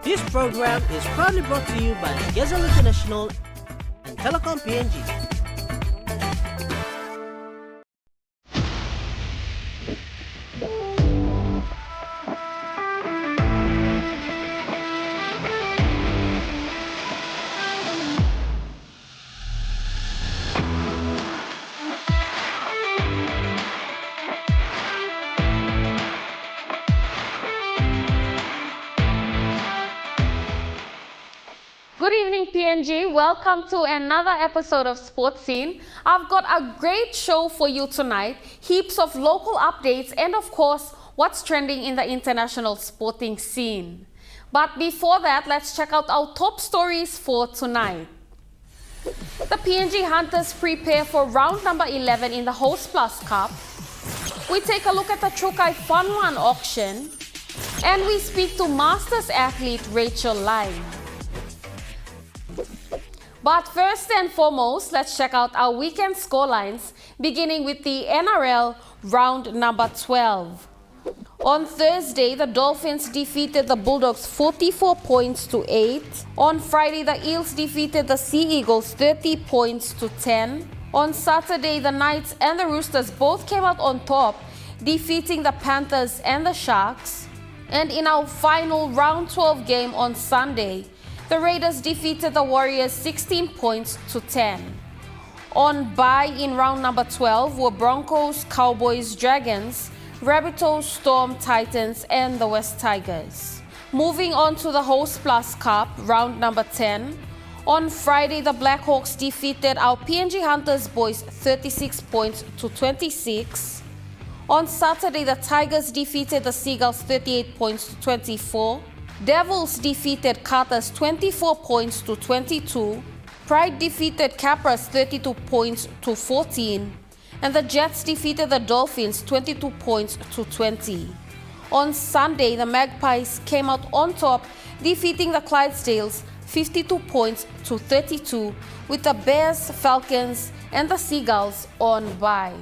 This program is proudly brought to you by Gazelle International and Telecom PNG. Good evening, PNG. Welcome to another episode of Sports Scene. I've got a great show for you tonight, heaps of local updates, and of course, what's trending in the international sporting scene. But before that, let's check out our top stories for tonight. The PNG Hunters prepare for round number 11 in the Host Plus Cup. We take a look at the Trukai Fun One auction, and we speak to Masters athlete Rachel Line. But first and foremost, let's check out our weekend scorelines, beginning with the NRL round number 12. On Thursday, the Dolphins defeated the Bulldogs 44 points to 8. On Friday, the Eels defeated the Sea Eagles 30 points to 10. On Saturday, the Knights and the Roosters both came out on top, defeating the Panthers and the Sharks. And in our final round 12 game on Sunday, the Raiders defeated the Warriors 16 points to 10. On bye in round number 12 were Broncos, Cowboys, Dragons, Rabbitohs, Storm, Titans, and the West Tigers. Moving on to the Host Plus Cup, round number 10. On Friday, the Blackhawks defeated our PNG Hunters boys 36 points to 26. On Saturday, the Tigers defeated the Seagulls 38 points to 24. Devils defeated Carters 24 points to 22. Pride defeated Capras 32 points to 14. And the Jets defeated the Dolphins 22 points to 20. On Sunday, the Magpies came out on top, defeating the Clydesdales 52 points to 32, with the Bears, Falcons, and the Seagulls on bye.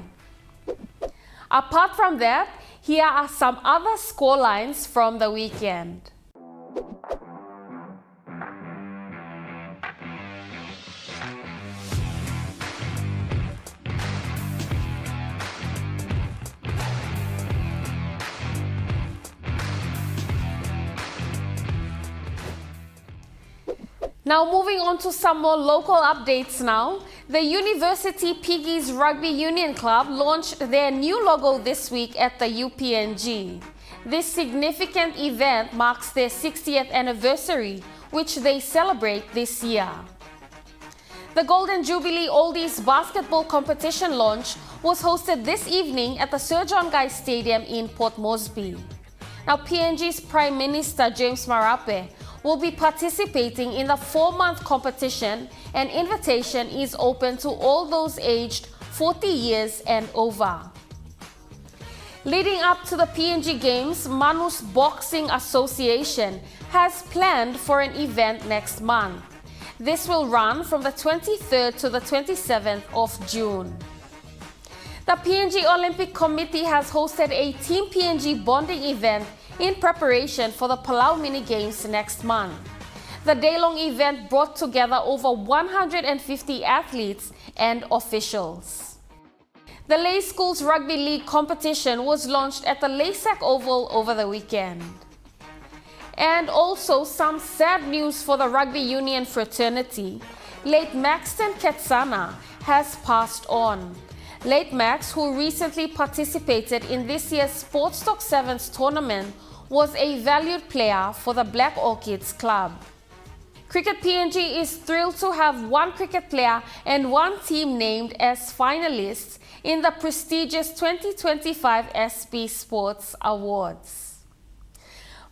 Apart from that, here are some other scorelines from the weekend. Now moving on to some more local updates now. The University Piggies Rugby Union Club launched their new logo this week at the UPNG. This significant event marks their 60th anniversary, which they celebrate this year. The Golden Jubilee Oldies basketball competition launch was hosted this evening at the Sir John Guy Stadium in Port Moresby. Now, PNG's Prime Minister James Marape will be participating in the 4-month competition, and invitation is open to all those aged 40 years and over. Leading up to the PNG Games, Manus Boxing Association has planned for an event next month. This will run from the 23rd to the 27th of June. The PNG Olympic Committee has hosted a Team PNG bonding event in preparation for the Palau Mini Games next month. The day-long event brought together over 150 athletes and officials. The Lay Schools Rugby League competition was launched at the Laysac Oval over the weekend. And also some sad news for the rugby union fraternity. Late Maxton Ketsana has passed on. Late Max, who recently participated in this year's Sports Talk Sevens tournament, was a valued player for the Black Orchids Club. Cricket PNG is thrilled to have one cricket player and one team named as finalists in the prestigious 2025 SB Sports Awards.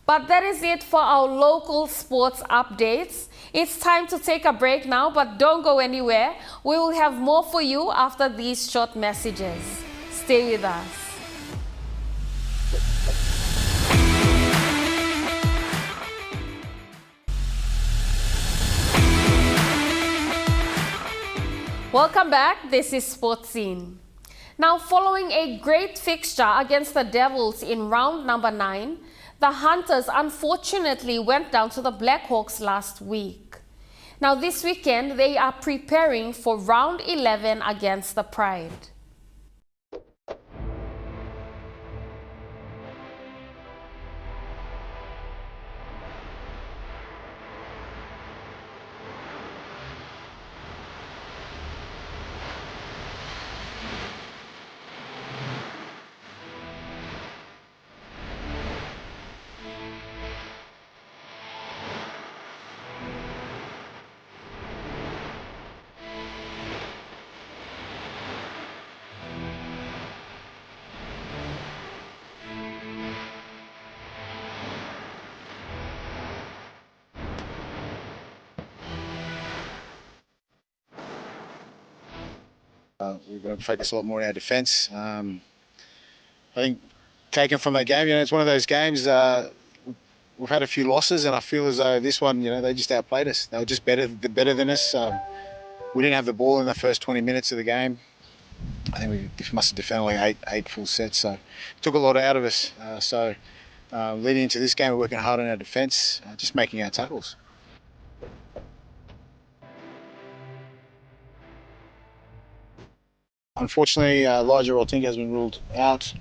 But that is it for our local sports updates. It's time to take a break now, but don't go anywhere. We will have more for you after these short messages. Stay with us. Welcome back. This is Sports Scene. Now, following a great fixture against the Devils in round number 9, The Hunters unfortunately went down to the Blackhawks last week. Now this weekend, they are preparing for round 11 against the Pride. We're going to focus a lot more on our defence. I think taken from that game, it's one of those games. We've had a few losses, and I feel as though this one, they just outplayed us. They were just better than us. We didn't have the ball in the first 20 minutes of the game. I think we must have defended like eight full sets, so it took a lot out of us. Leading into this game, we're working hard on our defence, just making our tackles. Unfortunately, Elijah Roltinga has been ruled out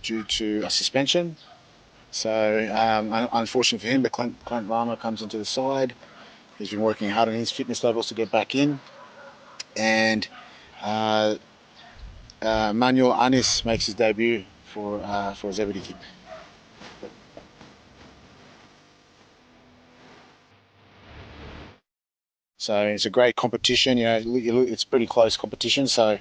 due to a suspension. So unfortunately for him, but Clint Lama comes into the side. He's been working hard on his fitness levels to get back in. And Manuel Anis makes his debut for his Zebedee kick. So it's a great competition. It's pretty close competition. So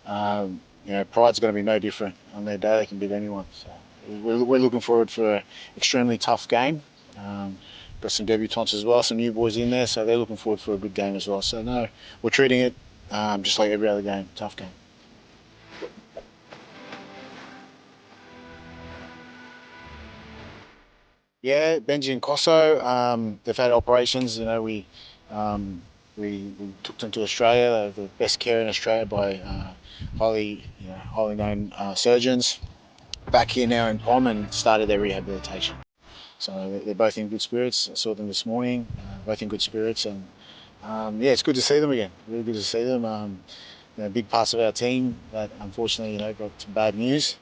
Pride's going to be no different on their day. They can beat anyone. So we're looking forward for an extremely tough game. Got some debutants as well, some new boys in there, so they're looking forward for a good game as well. So no, we're treating it just like every other game, tough game. Yeah, Benji and Kosso, they've had operations. We took them to Australia. They're the best care in Australia by highly known surgeons. Back here now in POM and started their rehabilitation. So they're both in good spirits. I saw them this morning, both in good spirits, and it's good to see them again. Really good to see them. Big parts of our team that unfortunately got some bad news.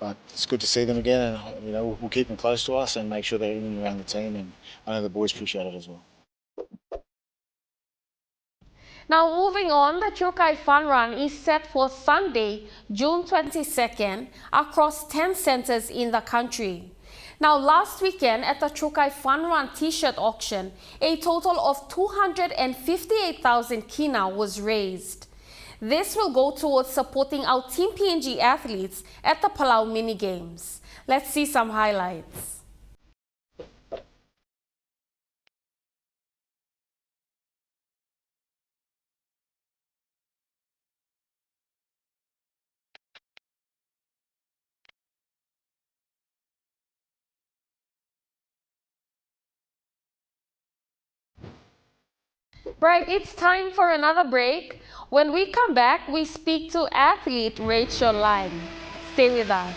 But it's good to see them again, and we'll keep them close to us and make sure they're in and around the team. And I know the boys appreciate it as well. Now moving on, the Chukai Fun Run is set for Sunday, June 22nd, across 10 centres in the country. Now last weekend at the Chukai Fun Run t-shirt auction, a total of 258,000 kina was raised. This will go towards supporting our Team PNG athletes at the Palau Mini Games. Let's see some highlights. Right, it's time for another break. When we come back, we speak to athlete Rachel Lang. Stay with us.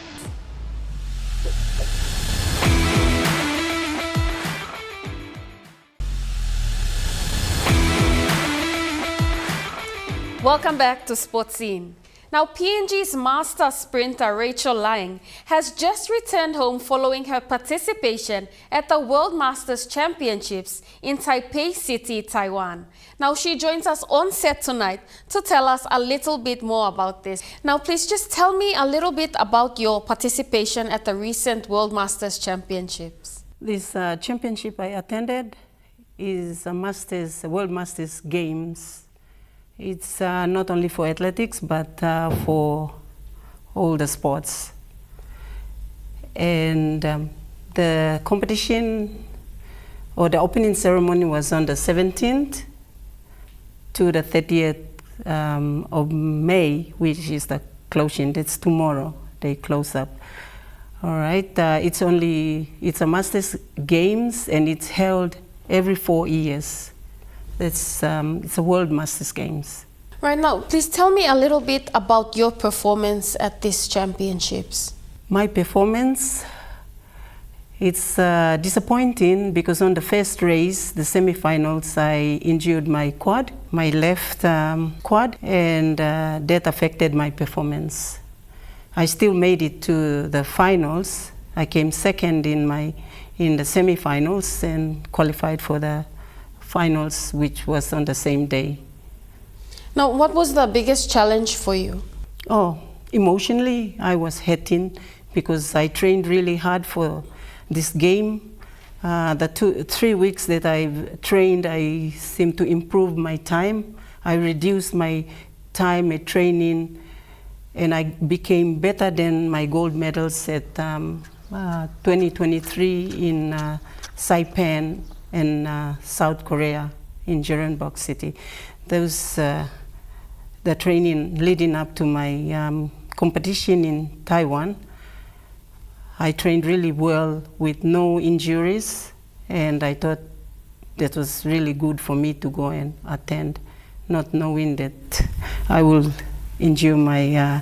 Welcome back to Sports Scene. Now, PNG's master sprinter Rachel Lang has just returned home following her participation at the World Masters Championships in Taipei City, Taiwan. Now, she joins us on set tonight to tell us a little bit more about this. Now, please just tell me a little bit about your participation at the recent World Masters Championships. This championship I attended is a World Masters Games. It's not only for athletics, but for all the sports. And the competition or the opening ceremony was on the 17th to the 30th of May, which is the closing. It's tomorrow, they close up. All right, it's a Masters Games, and it's held every 4 years. It's a World Masters Games. Right now, please tell me a little bit about your performance at these championships. My performance, It's disappointing because on the first race, the semifinals, I injured my quad, my left quad, and that affected my performance. I still made it to the finals. I came second in the semifinals and qualified for the finals, which was on the same day. Now, what was the biggest challenge for you? Oh, emotionally, I was hurting because I trained really hard for this game. The 3 weeks that I've trained, I seem to improve my time. I reduced my time at training, and I became better than my gold medals at 2023 in Saipan in South Korea, in Jeonbuk City. Those the training leading up to my competition in Taiwan. I trained really well with no injuries, and I thought that was really good for me to go and attend, not knowing that I will injure my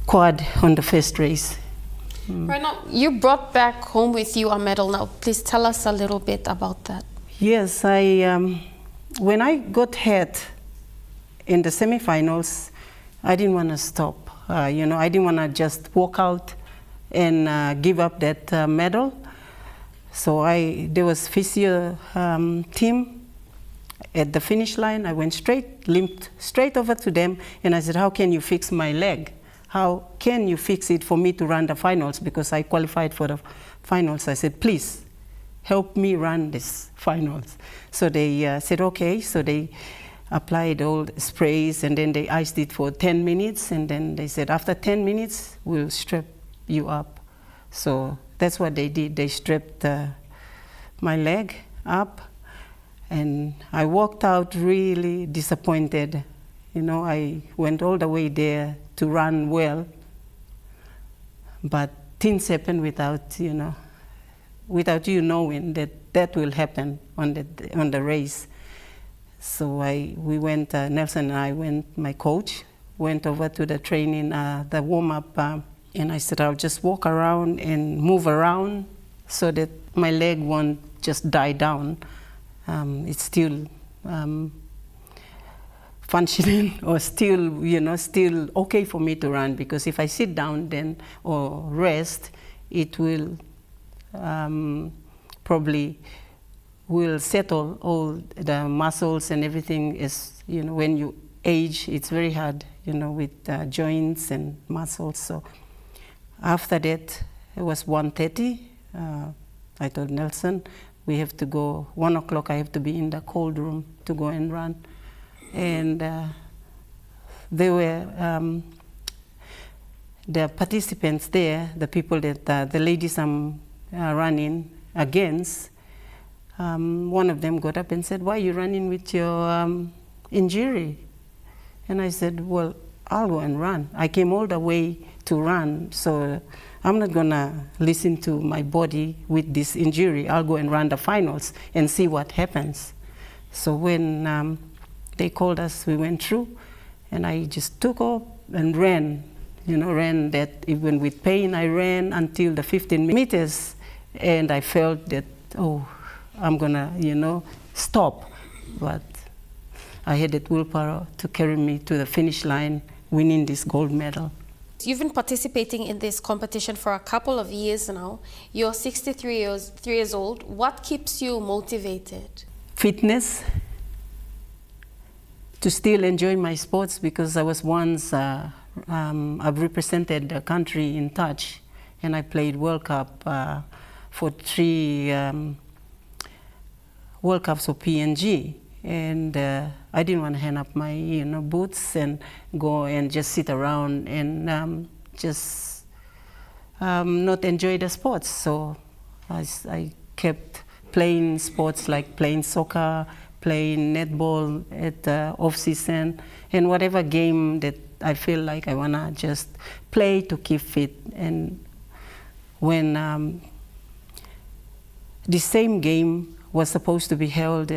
quad on the first race. Right now, you brought back home with you a medal. Now, please tell us a little bit about that. Yes, when I got hurt in the semifinals, I didn't want to stop. I didn't want to just walk out and give up that medal. So there was physio team at the finish line. I went limped straight over to them, and I said, "How can you fix my leg? How can you fix it for me to run the finals?" Because I qualified for the finals. I said, "Please help me run this finals." So they said, "Okay." So they applied all the sprays, and then they iced it for 10 minutes, and then they said, "After 10 minutes, we'll strap you up." So that's what they did. They strapped my leg up, and I walked out really disappointed. I went all the way there to run well, but things happen without you knowing that will happen on the race. So we went, Nelson and I went, my coach went over to the training, the warm-up, and I said, "I'll just walk around and move around so that my leg won't just die down. It's still functioning or still okay for me to run, because if I sit down then or rest, it will probably will settle all the muscles and everything. Is when you age, it's very hard with joints and muscles." So after that, it was 1:30. I told Nelson, we have to go 1 o'clock. I have to be in the cold room to go and run. And there were the participants there, the people that the ladies I'm running against. One of them got up and said, "Why are you running with your injury?" And I said, "Well, I'll go and run. I came all the way to run, so I'm not gonna listen to my body with this injury. I'll go and run the finals and see what happens." So when they called us, we went through, and I just took off and ran. Ran that even with pain. I ran until the 15 meters, and I felt that, oh, I'm gonna, stop. But I had that willpower to carry me to the finish line, winning this gold medal. You've been participating in this competition for a couple of years now. You're 63 years old. What keeps you motivated? Fitness. To still enjoy my sports, because I was once, I've represented the country in touch, and I played World Cup for 3 World Cups of PNG. And I didn't want to hang up my boots and go and just sit around and just not enjoy the sports. So I kept playing sports like playing soccer, playing netball at off-season, and whatever game that I feel like I want to just play to keep fit. And when the same game was supposed to be held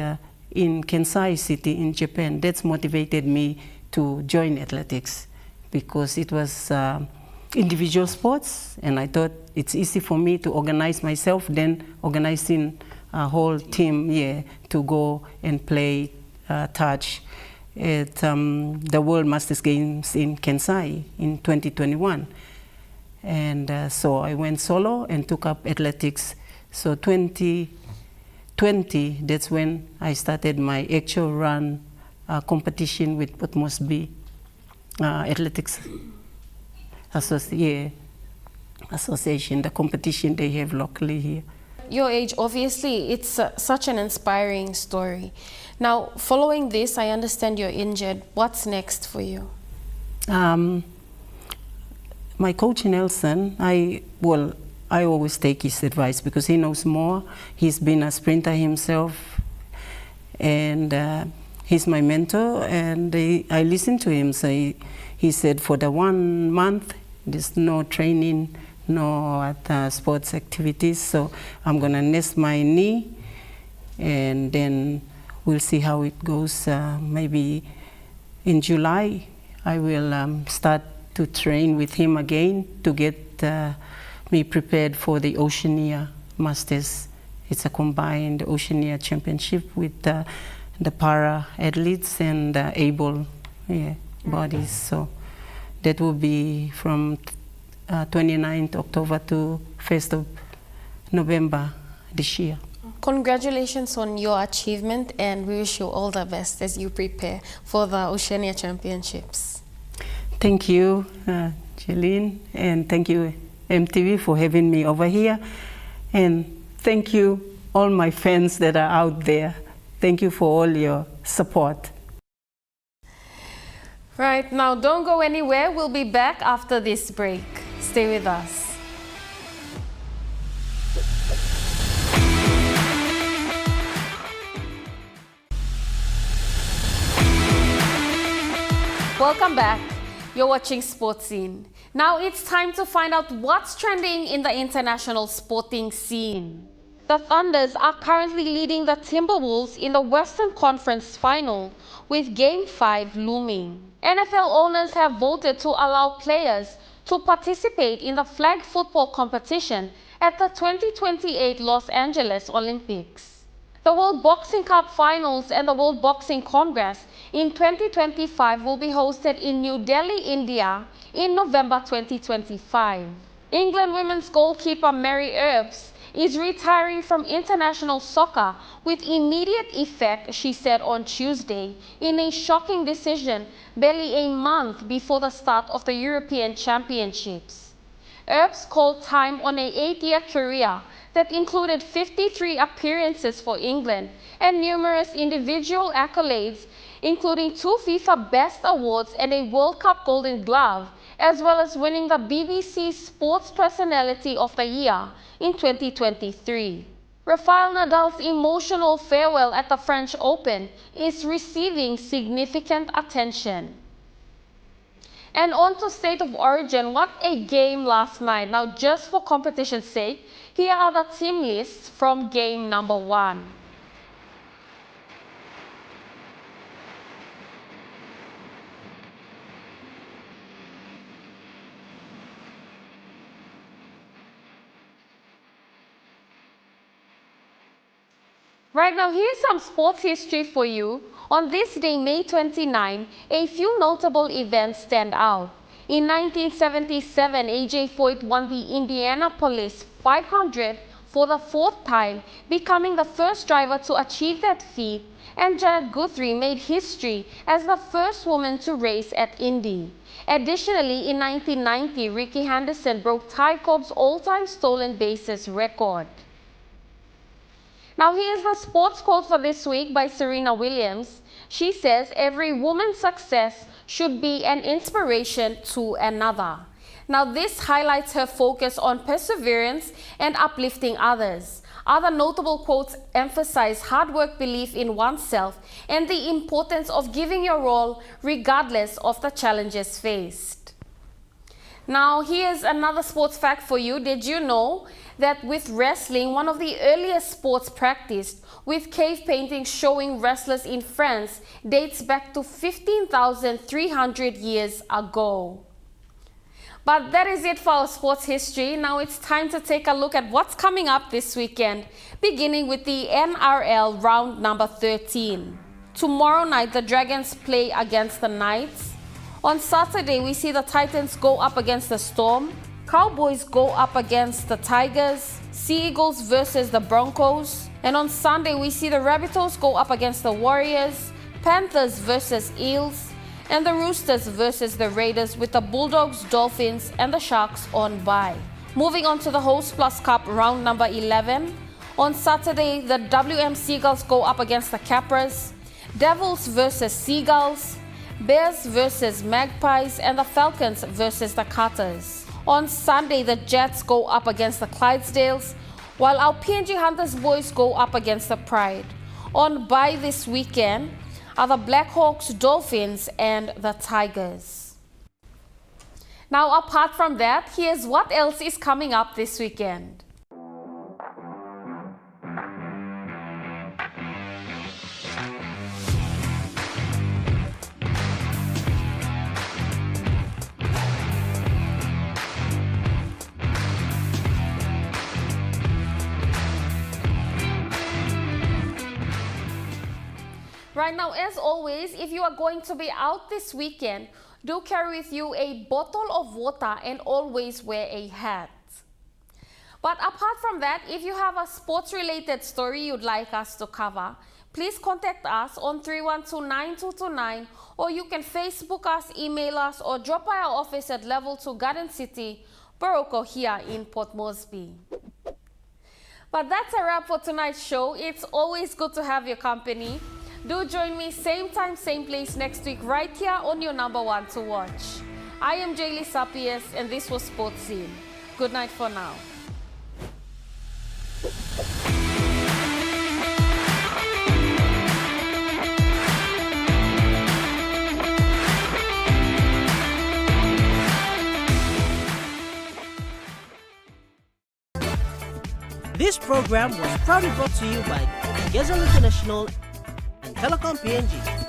in Kansai City in Japan, that's motivated me to join athletics, because it was individual sports, and I thought it's easy for me to organize myself than organizing a whole team, to go and play touch at the World Masters Games in Kansai in 2021. And so I went solo and took up athletics. So 2020, that's when I started my actual run competition with what must be athletics association, the competition they have locally here. Your age, obviously, it's such an inspiring story. Now, following this, I understand you're injured. What's next for you? My coach Nelson, I always take his advice because he knows more. He's been a sprinter himself, and he's my mentor, and I listen to him. So he said for the 1 month, there's no training, no sports activities, so I'm gonna nest my knee, and then we'll see how it goes. Maybe in July, I will start to train with him again to get me prepared for the Oceania Masters. It's a combined Oceania Championship with the para athletes and able bodies. So that will be from 29th October to 1st of November this year. Congratulations on your achievement, and we wish you all the best as you prepare for the Oceania Championships. Thank you, Jeline, and thank you, EMTV, for having me over here. And thank you, all my fans that are out there. Thank you for all your support. Right, now don't go anywhere. We'll be back after this break. Stay with us. Welcome back. You're watching Sports Scene. Now it's time to find out what's trending in the international sporting scene. The Thunders are currently leading the Timberwolves in the Western Conference Final, with Game 5 looming. NFL owners have voted to allow players to participate in the flag football competition at the 2028 Los Angeles Olympics. The World Boxing Cup Finals and the World Boxing Congress in 2025 will be hosted in New Delhi, India in November 2025. England women's goalkeeper Mary Earps is retiring from international soccer with immediate effect, she said on Tuesday, in a shocking decision barely a month before the start of the European Championships. Earps called time on an 8-year career that included 53 appearances for England and numerous individual accolades, including 2 FIFA Best Awards and a World Cup Golden Glove, as well as winning the BBC Sports Personality of the Year in 2023. Rafael Nadal's emotional farewell at the French Open is receiving significant attention. And on to State of Origin. What a game last night. Now, just for competition's sake, here are the team lists from game number 1. Right now, here's some sports history for you. On this day, May 29, a few notable events stand out. In 1977, A.J. Foyt won the Indianapolis 500 for the 4th time, becoming the first driver to achieve that feat, and Janet Guthrie made history as the first woman to race at Indy. Additionally, in 1990, Ricky Henderson broke Ty Cobb's all-time stolen bases record. Now here's the sports quote for this week by Serena Williams. She says, "Every woman's success should be an inspiration to another." Now this highlights her focus on perseverance and uplifting others. Other notable quotes emphasize hard work, belief in oneself, and the importance of giving your all regardless of the challenges faced. Now here's another sports fact for you. Did you know that with wrestling, one of the earliest sports practiced, with cave paintings showing wrestlers in France, dates back to 15,300 years ago? But that is it for our sports history. Now it's time to take a look at what's coming up this weekend, beginning with the NRL round number 13. Tomorrow night, the Dragons play against the Knights. On Saturday, we see the Titans go up against the Storm. Cowboys go up against the Tigers. Sea Eagles versus the Broncos. And on Sunday, we see the Rabbitohs go up against the Warriors. Panthers versus Eels. And the Roosters versus the Raiders, with the Bulldogs, Dolphins, and the Sharks on bye. Moving on to the Host Plus Cup round number 11. On Saturday, the WM Seagulls go up against the Capras. Devils versus Seagulls. Bears versus Magpies, and the Falcons versus the Cutters. On Sunday, the Jets go up against the Clydesdales, while our PNG Hunters boys go up against the Pride. On bye this weekend are the Blackhawks, Dolphins, and the Tigers. Now, apart from that, here's what else is coming up this weekend. Right now, as always, if you are going to be out this weekend, do carry with you a bottle of water and always wear a hat. But apart from that, if you have a sports-related story you'd like us to cover, please contact us on 312-9229, or you can Facebook us, email us, or drop by our office at Level 2 Garden City, Baroko, here in Port Moresby. But that's a wrap for tonight's show. It's always good to have your company. Do join me same time, same place next week right here on your number one to watch. I am Jaylee Sapies, and this was Sports Scene. Good night for now. This program was proudly brought to you by Gezal International and Telecom PNG.